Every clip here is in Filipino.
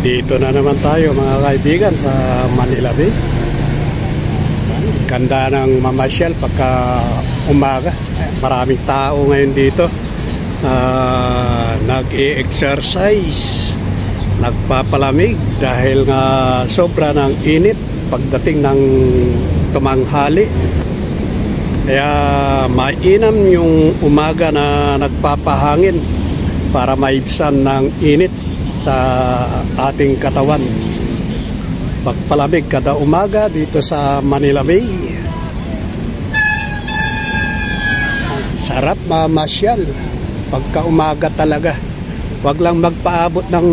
Dito na naman tayo mga kaibigan sa Manila Bay. Ganda ng mamasyal pagka umaga. Maraming tao ngayon dito. Nag-e-exercise, nagpapalamig dahil nga sobra ng init pagdating ng tumanghali. Kaya mainam yung umaga na nagpapahangin para maibsan ng init sa ating katawan. Pagpalamig kada umaga dito sa Manila Bay. Sarap mamasyal pagka umaga talaga. Wag lang magpaabot ng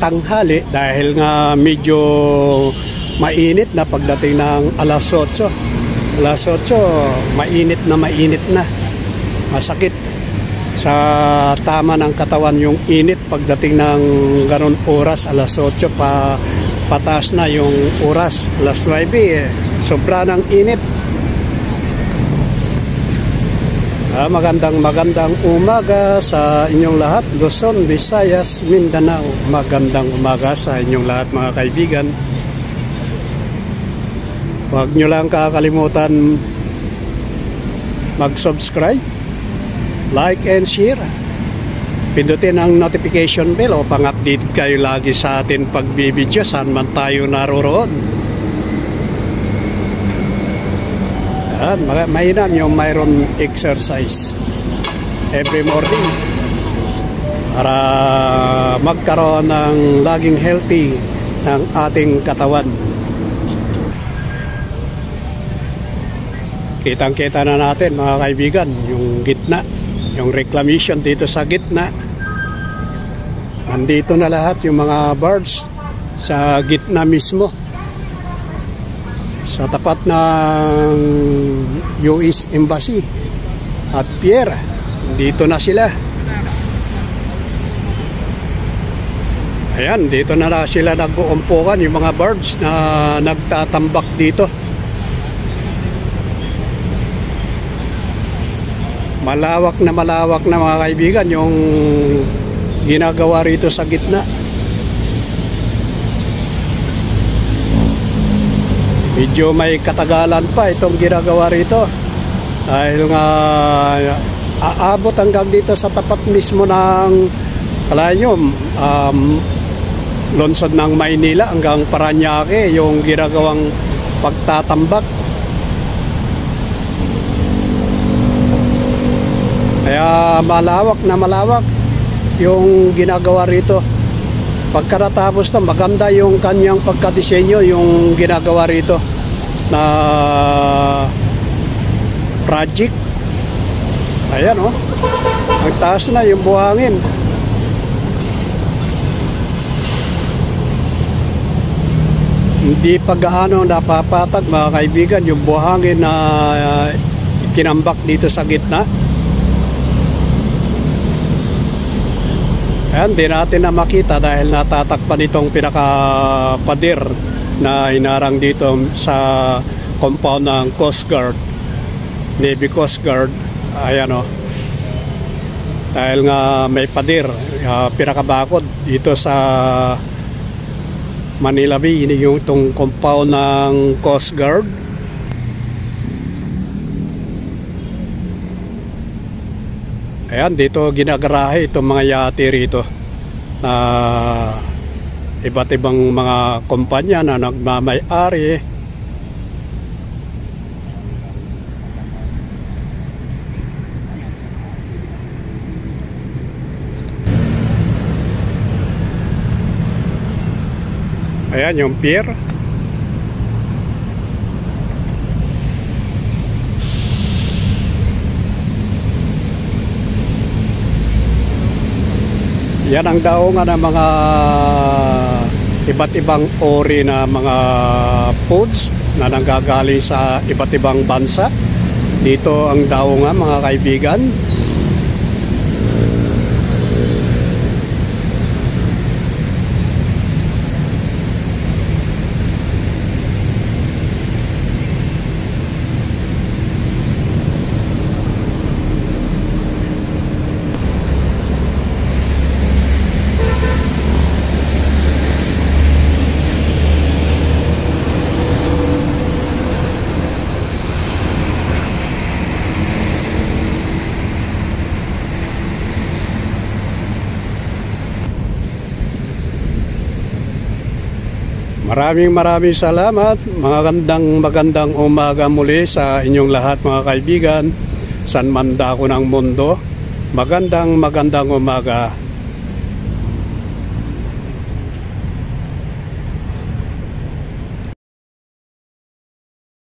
tanghali dahil nga medyo mainit na pagdating ng alas 8. Alas 8, mainit na. Masakit sa tama ng katawan yung init pagdating ng ganon oras, alas 8 pataas na yung oras, alas 9 sobra ng init. Magandang umaga sa inyong lahat, Luzon, Visayas, Mindanao. Magandang umaga sa inyong lahat mga kaibigan. Huwag nyo lang kakalimutan mag-subscribe, like and share. Pindutin ang notification bell upang update kayo lagi sa atin pagbibideo saan man tayo naroroon. Mainam yung mayroon exercise every morning para magkaroon ng laging healthy ng ating katawan. Kitang-kita na natin mga kaibigan yung gitna, yung reclamation dito sa gitna. Nandito na lahat yung mga birds sa gitna mismo, sa tapat ng US Embassy at Pier. Dito na sila. Ayan, dito na sila nag-uumpukan yung mga birds na nagtatambak dito. Malawak na mga kaibigan yung ginagawa rito sa gitna. Medyo may katagalan pa itong ginagawa rito dahil nga aabot hanggang dito sa tapat mismo ng lungsod ng Maynila hanggang Parañaque yung ginagawang pagtatambak. Kaya malawak yung ginagawa rito. Pagka natapos to, maganda yung kanyang pagkadisenyo, yung ginagawa rito na project. Ayan nagtaas na yung buhangin. Hindi pa gaano napapatag mga kaibigan yung buhangin na kinambak dito sa gitna. Ayan, di natin na makita dahil natatakpan itong pinakapader na inarang dito sa compound ng Coast Guard, Navy Coast Guard. Ayan dahil nga may pader, pinakabakod dito sa Manila Bay. Ini yung itong compound ng Coast Guard. Ayan, dito ginagarahe itong mga yate rito na iba't ibang mga kumpanya na nagmamay-ari. Ayan yung pier. Yan ang daungan ng mga iba't ibang ori na mga foods na nanggagaling sa iba't ibang bansa. Dito ang daungan mga kaibigan. Maraming salamat. Magandang umaga muli sa inyong lahat mga kaibigan. San man dako ng mundo. Magandang umaga.